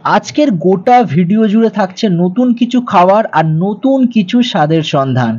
আজকের গোটা ভিডিও জুড়ে থাকছে নতুন কিছু খাবার আর নতুন কিছু স্বাদের সন্ধান।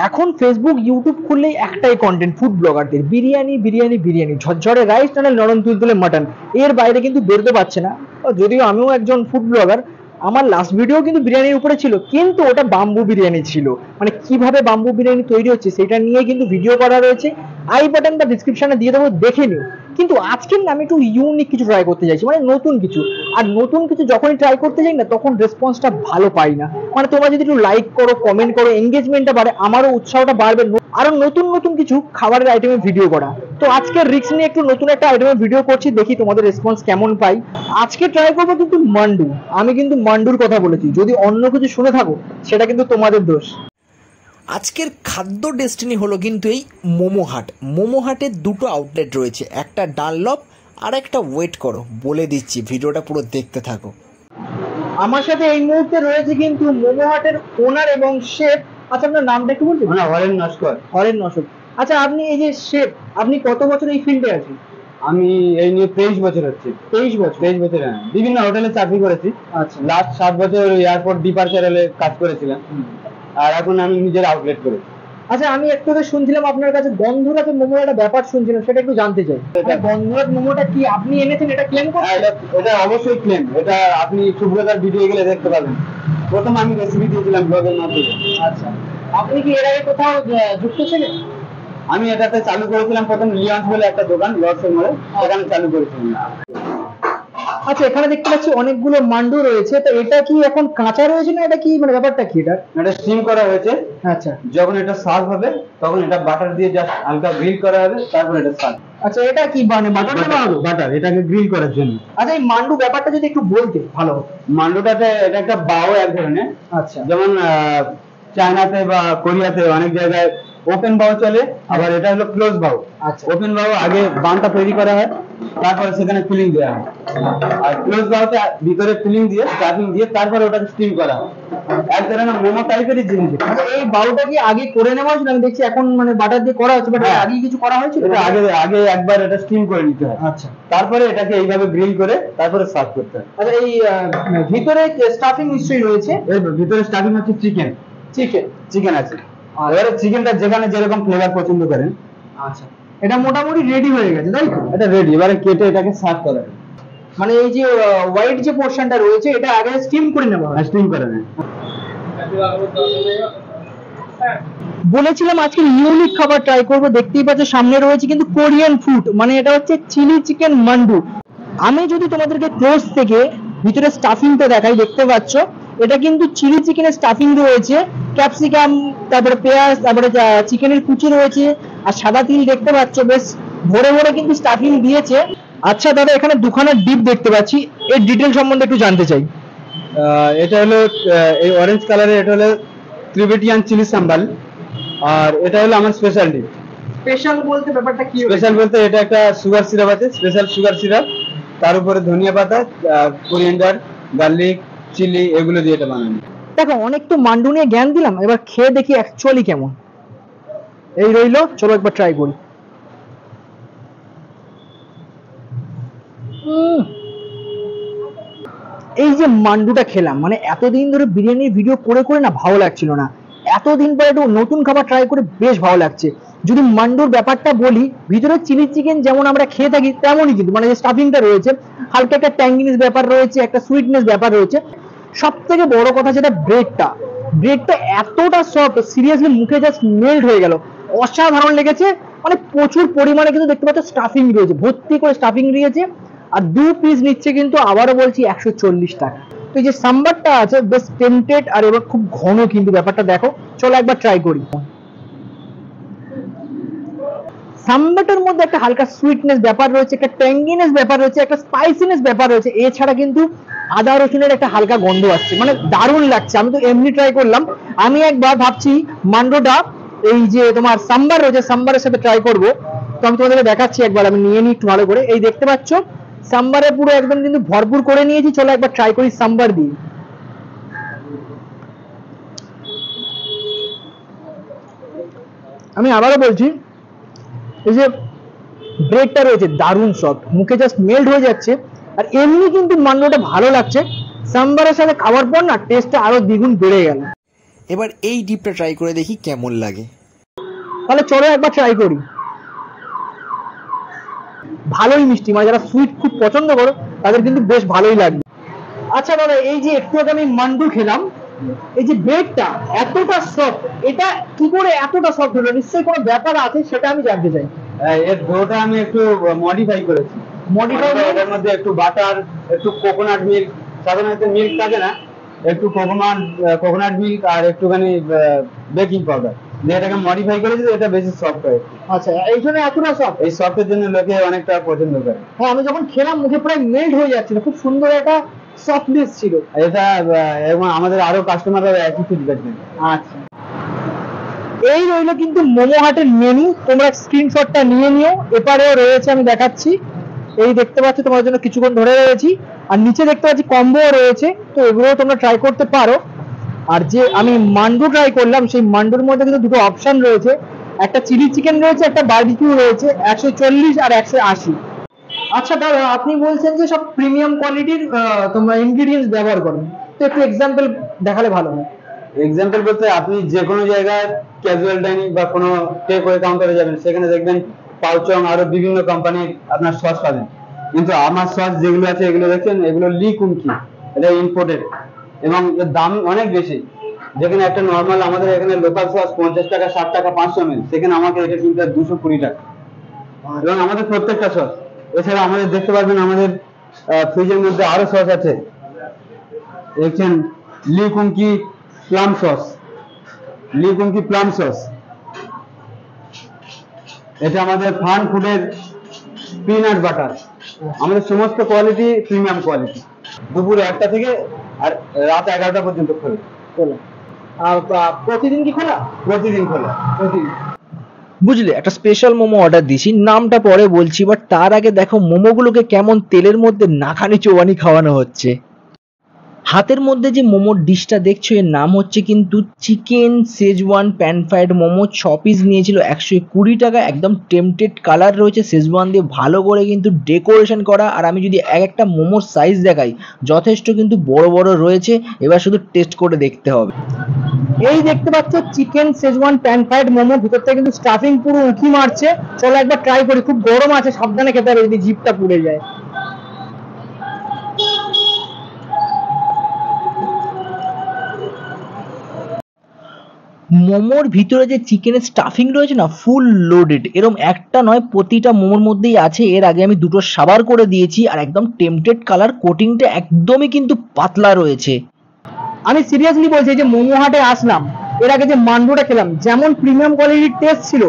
এখন ফেসবুক ইউটিউব খুললেই একটাই কন্টেন্ট ফুড ব্লগারদের, বিরিয়ানি বিরিয়ানি বিরিয়ানি, ঝরঝরে রাইস নাহলে নরম তুলতুলে মাটন, এর বাইরে কিন্তু বেরোতে পারছে না। যদিও আমিও একজন ফুড ব্লগার, আমার লাস্ট ভিডিও কিন্তু বিরিয়ানির উপরে ছিল, কিন্তু ওটা বাম্বু বিরিয়ানি ছিল। মানে কিভাবে বাম্বু বিরিয়ানি তৈরি হচ্ছে সেটা নিয়ে কিন্তু ভিডিও করা রয়েছে, আই বাটনটা ডিসক্রিপশনে দিয়ে দেবো, দেখে নিও। কিন্তু আজকের না আমি একটু ইউনিক কিছু ট্রাই করতে চাইছি, মানে নতুন কিছু। আর নতুন কিছু যখনই ট্রাই করতে যাই না তখন রেসপন্সটা ভালো পাই না। মানে তোমরা যদি একটু লাইক করো, কমেন্ট করো, এঙ্গেজমেন্টটা বাড়ে, আমারও উৎসাহটা বাড়বে আরো নতুন নতুন কিছু খাবারের আইটেমের ভিডিও করা। তো আজকে রিস্ক নিয়ে একটু নতুন একটা আইটেমের ভিডিও করছি, দেখি তোমাদের রেসপন্স কেমন পাই। আজকে ট্রাই করবো কিন্তু মান্ডু। আমি কিন্তু মান্ডুর কথা বলেছি, যদি অন্য কিছু শুনে থাকো সেটা কিন্তু তোমাদের দোষ। আজকের খাদ্য ডেস্টিনি হলো কিন্তু এই মোমো হাট। মোমো হাটের দুটো আউটলেট রয়েছে, একটা ডানলপ আর একটা ওয়েট করো, বলে দিচ্ছি, ভিডিওটা পুরো দেখতে থাকো। আমার সাথে এই মুহূর্তে রয়েছে কিন্তু মোমো হাটের ওনার এবং শেফ। আচ্ছা, আপনার নামটা একটু বলতে? হরেন নস্কর। হরেন নস্কর। আচ্ছা, আপনি এই যে শেফ, আপনি কত বছর এই ফিল্ডে আছেন? আমি এই নিয়ে 23 বছর হচ্ছে। 23 বছর? 23 বছর, হ্যাঁ। বিভিন্ন হোটেলে চাকরি করেছি। আচ্ছা। লাস্ট 7 বছর এয়ারপোর্ট ডিপার্চারে কাজ করেছিলাম, আর এখন আমি নিজের আউটলেট করেছি। আচ্ছা, আমি একটু আগে শুনছিলাম আপনার কাছে গন্ধরাজ মোমোর একটা ব্যাপার শুনছিলাম, সেটা একটু জানতে চাই। গন্ধরাজ মোমোটা কি আপনি এনেছেন, এটা ক্লেম করছেন? এটা অবশ্যই ক্লেম। এটা আপনি সুব্রতার ভিডিও গেলে দেখতে পাবেন। প্রথম আমি রেসিপি দিয়েছিলাম ব্লগের মাধ্যমে। আচ্ছা, আপনি কি এর আগে কোথাও যুক্ত ছিলেন? আমি এটাতে চালু করেছিলাম প্রথম লিয়ান্স বলে একটা দোকান, লর্ডসের মোড়ে, সেখানে চালু করেছিলাম। আচ্ছা, এখানে দেখতে পাচ্ছি অনেকগুলো মান্ডু রয়েছে, তো এটা কি এখন কাঁচা রয়েছে না এটা কি, মানে ব্যাপারটা কি? এটা স্টিম করা হয়েছে। আচ্ছা, যখন এটা সার্ভ হবে তখন এটা বাটার দিয়ে জাস্ট হালকা গ্রিল করা হবে, তারপর এটা সার্ভ। আচ্ছা, এটা কি মানে বাটার বানাবো? বাটার, এটাকে গ্রিল করার জন্য। আচ্ছা, এই মান্ডু ব্যাপারটা যদি একটু বলতে ভালো। মান্ডুটাতে এটা একটা বাও এক ধরনের। আচ্ছা। যেমন চায়নাতে বা কোরিয়াতে অনেক জায়গায় ওপেন বাও চলে, আবার এটা হলো ক্লোজ বাও। আচ্ছা। ওপেন বাও আগে বানটা তৈরি করা হয়, তারপরে সেখানে ফিলিং দেওয়া হয়, আর ক্লোজ বাওতে ভিতরে ফিলিং দিয়ে স্টাফিং দিয়ে তারপরে ওটাকে স্টিম করা হয়। এক ধরনের মোমো টাইপেরই জিনিস। আচ্ছা, এই বাউটা কি আগে করে নেওয়া হয়েছিল? আমি দেখছি এখন মানে বাটার দিয়ে করা হচ্ছে, বাট আগে কিছু করা হয়েছিল? এটা আগে একবার এটা স্টিম করে নিতে হয়। আচ্ছা। তারপরে এটাকে এইভাবে গ্রিল করে তারপরে সার্ভ করতে হয়। আচ্ছা, এই ভিতরে স্টাফিং নিশ্চয়ই রয়েছে? এর ভিতরে স্টাফিং হচ্ছে চিকেন। চিকেন আছে। এবারে চিকেনটা যেখানে যেরকম ফ্লেভার পছন্দ করেন। আচ্ছা, এটা মোটামুটি রেডি হয়ে গেছে তাই তো? এটা রেডি, এবারে কেটে এটাকে সার্ভ করা হয়। মানে এই যে হোয়াইট যে পোরশনটা রয়েছে এটা আগে স্টিম করে নেওয়া হয়? স্টিম করে নেয়। বলেছিলাম আজকে ইউনিক খাবার ট্রাই করব, দেখতেই পাচ্ছ সামনে রয়েছে কিন্তু কোরিয়ান ফুড, মানে এটা হচ্ছে চিলি চিকেন মান্ডু। আমি যদি তোমাদেরকে ক্লোজ থেকে ভিতরে স্টাফিংটা দেখাই, দেখতে পাচ্ছ এটা কিন্তু চিলি চিকেনের স্টাফিং রয়েছে, ক্যাপসিকাম, তারপরে পেঁয়াজ, তারপরে চিকেনের কুচি রয়েছে, আর সাদা তিল দেখতে পাচ্ছ, বেশ ভরে ভরে কিন্তু স্টাফিং দিয়েছে। আচ্ছা দাদা, এখানে দুখানা ডিপ দেখতে পাচ্ছি, এর ডিটেল সম্বন্ধে একটু জানতে চাই। এটা হলো এই অরেঞ্জ কালারের, এটা হলো ত্রিবেটিয়ান চিলি সাম্বাল, আর এটা হলো আমার স্পেশাল ডিপ। স্পেশাল বলতে ব্যাপারটা কি? স্পেশাল বলতে এটা একটা সুগার সিরাপ আছে, স্পেশাল সুগার সিরাপ, তার উপরে ধনিয়া পাতা, কোরিয়েন্ডার, গার্লিক, চিলি, এগুলো দিয়ে এটা বানানো। দেখো, অনেক তো মান্ডু নিয়ে জ্ঞান দিলাম, এবার খেয়ে দেখি অ্যাকচুয়ালি কেমন। এই রইলো, চলো একবার ট্রাই করি। এই যে মান্ডুটা খেলাম, মানে এতদিন ধরে বিরিয়ানির ভিডিও করে করে না ভালো লাগছিল না, এতদিন পরে একটু নতুন খাবার ট্রাই করে বেশ ভালো লাগছে। যদি মান্ডুর ব্যাপারটা বলি, ভিতরে চিলি চিকেন যেমন আমরা খেয়ে থাকি তেমনই, কিন্তু মানে যে স্টাফিংটা রয়েছে হালকা একটা ট্যাঙ্গিনেস ব্যাপার রয়েছে, একটা সুইটনেস ব্যাপার রয়েছে। সব থেকে বড় কথা যেটা ব্রেডটা এতটা সফট, সিরিয়াসলি মুখে জাস্ট মেল্ট হয়ে গেল, অসাধারণ লেগেছে। মানে প্রচুর পরিমাণে কিন্তু দেখতে পাচ্ছ স্টাফিং রয়েছে, ভর্তি করে স্টাফিং রয়েছে, আর 2 পিস নিচ্ছে কিন্তু আবারও বলছি 140 টাকা। তো এই যে সাম্বারটা আছে বেশ টেম্পটেড, আর এবার খুব ঘন কিন্তু ব্যাপারটা দেখো, চলো একবার ট্রাই করি। সাম্বারটার মধ্যে একটা হালকা সুইটনেস ব্যাপার রয়েছে, একটা ট্যাঙ্গিনেস ব্যাপার রয়েছে, একটা স্পাইসিনেস ব্যাপার রয়েছে, এছাড়া কিন্তু আদা রসুনের একটা হালকা গন্ধ আসছে, মানে দারুণ লাগছে। আমি তো এমনি ট্রাই করলাম, আমি একবার ভাবছি মান্ডোটা এই যে তোমার সাম্বার রয়েছে সাম্বারের সাথে ট্রাই করব। তো আমি তোমাদেরকে দেখাচ্ছি, একবার আমি নিয়ে নিই একটু ভালো করে। এই দেখতে পাচ্ছ সাম্বারে পুরো একদম কিন্তু ভরপুর করে নিয়েছি, চলো একবার ট্রাই করি সাম্বার দিয়ে। আমি আবারও বলছি, এই যে ব্রেডটা রয়েছে দারুণ সফট, মুখে জাস্ট মেল্ট হয়ে যাচ্ছে, আর এমনি কিন্তু মান্ডুটা ভালো লাগছে, সাম্বারের সাথে খাওয়ার পর না টেস্টটা আরো দ্বিগুণ বেড়ে গেল। এবার এই ডিপটা ট্রাই করে দেখি কেমন লাগে। তাহলে চলো একবার ট্রাই করি। ভালোই মিষ্টি, মানে যারা সুইট খুব পছন্দ করো তাদের কিন্তু বেশ ভালোই লাগবে। আচ্ছা দাদা, এই যে একটু আগে আমি মান্ডু খেলাম, এই যে ব্রেডটা এতটা সফট, এটা কি করে এতটা সফট হলো? নিশ্চয়ই কোনো ব্যাপার আছে, সেটা আমি জানতে চাই। এর ডোটা আমি একটু মডিফাই করেছি। মডিফাই এর মধ্যে একটু বাটার, একটু কোকোনাট মিল্ক, সাধারণত মিল্ক থাকে না, একটু কোকোনাট মিল্ক আর একটুখানি বেকিং পাউডার দিয়ে এটাকে মডিফাই করেছি, এটা বেশি সফট হয়। আচ্ছা, এই জন্য এতটা সফট? এই সফটের জন্য লোকে অনেকটা পছন্দ করে। হ্যাঁ, আমি যখন খেলাম মুখে প্রায় মেল্ট হয়ে যাচ্ছিল, খুব সুন্দর একটা সফটনেস ছিল এটা। এবং আমাদের আরো কাস্টমাররা একই ফিডব্যাক দেন। আচ্ছা, এই রইলো কিন্তু মোমো হাটের মেনু, তোমরা স্ক্রিনশটটা নিয়ে নিও। এপারেও রয়েছে, আমি দেখাচ্ছি, এই দেখতে পাচ্ছ তোমার জন্য কিছুক্ষণ ধরে রয়েছি, আর নিচে দেখতে পাচ্ছি কম্বো রয়েছে, তো এগুলো তোমরা ট্রাই করতে পারো। আর যে আমি মান্ডু ট্রাই করলাম, সেই মান্ডুর মধ্যে কিন্তু দুটো অপশন রয়েছে, একটা চিলি চিকেন রয়েছে, একটা বারবিকিউ রয়েছে, 140 আর 180। আচ্ছা দাদা, আপনি বলছেন যে সব প্রিমিয়াম কোয়ালিটির তোমরা ইনগ্রেডিয়েন্টস ব্যবহার করো, তো একটু এক্সাম্পল দেখালে ভালো হয়। এক্সাম্পল বলতে আপনি যে কোনো জায়গায় ক্যাজুয়াল ডাইনিং বা কোনো টেক ওয়ে কাউন্টারে যাবেন, সেখানে দেখবেন পাউচং আরো বিভিন্ন কোম্পানির আপনার সস পাবেন, কিন্তু আমার সস যেগুলো আছে এগুলো দেখছেন, এগুলো লি কুমকি, এটা ইম্পোর্টেড এবং এর দাম অনেক বেশি। যেখানে একটা নর্মাল আমাদের এখানে লোকাল সস 50 টাকা, 60 টাকা 500 ml, সেখানে আমাকে এটা কিনতে 220 টাকা। এবং আমাদের প্রত্যেকটা সস, এছাড়া আমাদের দেখতে পারবেন আমাদের ফ্রিজের মধ্যে আরো সস আছে, দেখছেন লি কুমকি প্লাম সস, লি কুমকি প্লাম সস, এটা আমাদের ফান ফুডের পিনাট বাটার। আমাদের সমস্ত কোয়ালিটি প্রিমিয়াম কোয়ালিটি। দুপুর 1টা থেকে আর রাত 11টা পর্যন্ত খোলা। আর প্রতিদিন কি খোলা? প্রতিদিন খোলা, প্রতিদিন। বুঝলে, একটা স্পেশাল মোমো অর্ডার দিয়েছি, নামটা পরে বলছি, বাট তার আগে দেখো মোমোগুলোকে কেমন তেলের মধ্যে নাখানি চোবানি খাওয়ানো হচ্ছে। হাতের মধ্যে যে মোমোর ডিশটা দেখছো, এর নাম হচ্ছে কিন্তু chicken schezwan pan fried momo. 6 piece নিয়েছিল 120 টাকা। একদম টেম্পটেড কালার রয়েছে, শেজওয়ান দিয়ে ভালো করে কিন্তু ডেকোরেশন করা। আর আমি যদি এক একটা মোমোর সাইজ দেখাই, যথেষ্ট কিন্তু বড় বড় রয়েছে, এবার শুধু টেস্ট করে দেখতে হবে। এই দেখতে পাচ্ছ chicken schezwan pan fried momo, ভিতর থেকে কিন্তু স্টাফিং পুরো উঁকি মারছে। চলো একবার ট্রাই করি, খুব গরম আছে, সাবধানে খেতে হবে যদি জিভটা পুড়ে যায়। মোমোর ভিতরে যে চিকেনের স্টাফিং রয়েছে না, ফুল লোডেড, এরকম একটা নয়, প্রতিটা মোমোর মধ্যেই আছে। এর আগে আমি দুটো সাবার করে দিয়েছি, আর একদম টেম্পটেড কালার, কোটিংটা একদমই কিন্তু পাতলা রয়েছে। আমি সিরিয়াসলি বলছি, যে মোমো হাটে আসলাম, এর আগে যে মান্ডুটা খেলাম, যেমন প্রিমিয়াম কোয়ালিটির টেস্ট ছিল,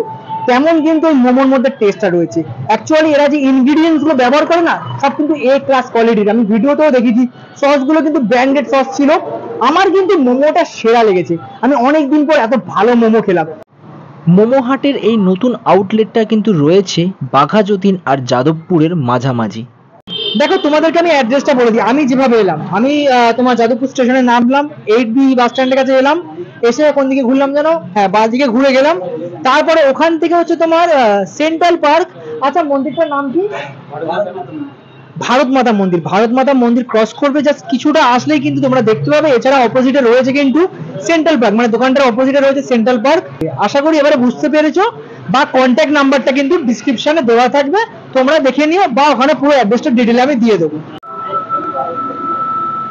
তেমন কিন্তু ওই মোমোর মধ্যে টেস্টটা রয়েছে। অ্যাকচুয়ালি এরা যে ইনগ্রিডিয়েন্টস গুলো ব্যবহার করে না, সব কিন্তু এ ক্লাস কোয়ালিটির। আমি ভিডিওতেও দেখেছি, সসগুলো কিন্তু ব্র্যান্ডেড সস ছিল। আমার কিন্তু মোমোটা সেরা লেগেছে, আমি অনেকদিন পর এত ভালো মোমো খেলাম। মোমো হাটের এই নতুন আউটলেটটা কিন্তু রয়েছে বাঘাযতীন আর যাদবপুরের মাঝামাঝি। দেখো, তোমাদেরকে আমি অ্যাড্রেসটা বলে দিই। আমি যেভাবে এলাম, আমি তোমার যাদবপুর স্টেশনে নামলাম, 8B বাস স্ট্যান্ডের কাছে এলাম, এসে কোন দিকে ঘুরলাম জানো? হ্যাঁ, বাঁ দিকে ঘুরে গেলাম। তারপরে ওখান থেকে হচ্ছে তোমার সেন্ট্রাল পার্ক। আচ্ছা, মন্দিরটার নাম কি? ভারত মাতা মন্দির। ভারত মাতা মন্দির ক্রস করবে, জাস্ট কিছুটা আসলেই কিন্তু তোমরা দেখতে পাবে। এছাড়া অপোজিটে রয়েছে কিন্তু সেন্ট্রাল পার্ক, মানে দোকানটার অপোজিটে রয়েছে সেন্ট্রাল পার্ক। আশা করি এবারে বুঝতে পেরেছো, বা কন্ট্যাক্ট নাম্বারটা কিন্তু ডিসক্রিপশনে দেওয়া থাকবে, তোমরা দেখে নিও, বা ওখানে পুরো অ্যাড্রেসটা ডিটেইলে আমি দিয়ে দেবো।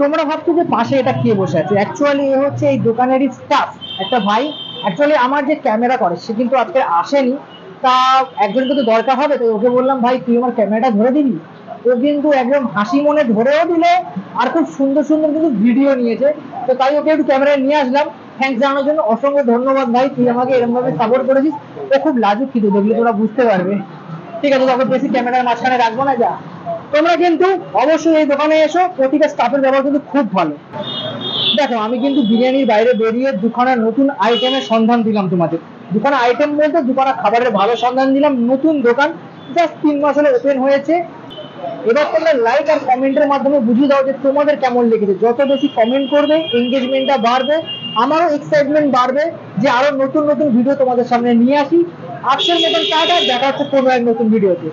তোমরা ভাবছো যে পাশে এটা কে বসে আছে, অ্যাকচুয়ালি এ হচ্ছে এই দোকানেরই স্টাফ, একটা ভাই। অ্যাকচুয়ালি আমার যে ক্যামেরা করে, সে কিন্তু আজকে আসেনি, তা একজনকে তো দরকার হবে, তো ওকে বললাম, ভাই তুই আমার ক্যামেরাটা ধরে দিবি। ও কিন্তু একদম হাসি মনে ধরেও দিলে, আর খুব সুন্দর সুন্দর কিন্তু ভিডিও নিয়েছে। তো তাই ওকে একটু ক্যামেরায় নিয়ে আসলাম। থ্যাঙ্কস জানানোর জন্য অসংখ্য ধন্যবাদ ভাই, তুই আমাকে এরকম ভাবে সাপোর্ট করেছিস। ও খুব লাজুক, কিন্তু দেখলে তোমরা বুঝতে পারবে। ঠিক আছে, তোকে বেশি ক্যামেরার মাঝখানে রাখবো না, যা। তোমরা কিন্তু অবশ্যই এই দোকানে এসো, প্রতিটা স্টাফের ব্যবহার কিন্তু খুব ভালো। দেখো, আমি কিন্তু বিরিয়ানির বাইরে বেরিয়ে দুখানা নতুন আইটেমের সন্ধান দিলাম তোমাদের। দুখানা আইটেম বলতে দুখানা খাবারের ভালো সন্ধান দিলাম। নতুন দোকান, জাস্ট 3 মাস হলে ওপেন হয়েছে। এবার তোমরা লাইক আর কমেন্টের মাধ্যমে বুঝিয়ে দাও যে তোমাদের কেমন লেগেছে। যত বেশি কমেন্ট করবে, এঙ্গেজমেন্টটা বাড়বে, আমারও এক্সাইটমেন্ট বাড়বে যে আরো নতুন নতুন ভিডিও তোমাদের সামনে নিয়ে আসি। আজকের মতন টাটা, দেখা হচ্ছে কোনো এক নতুন ভিডিওতে।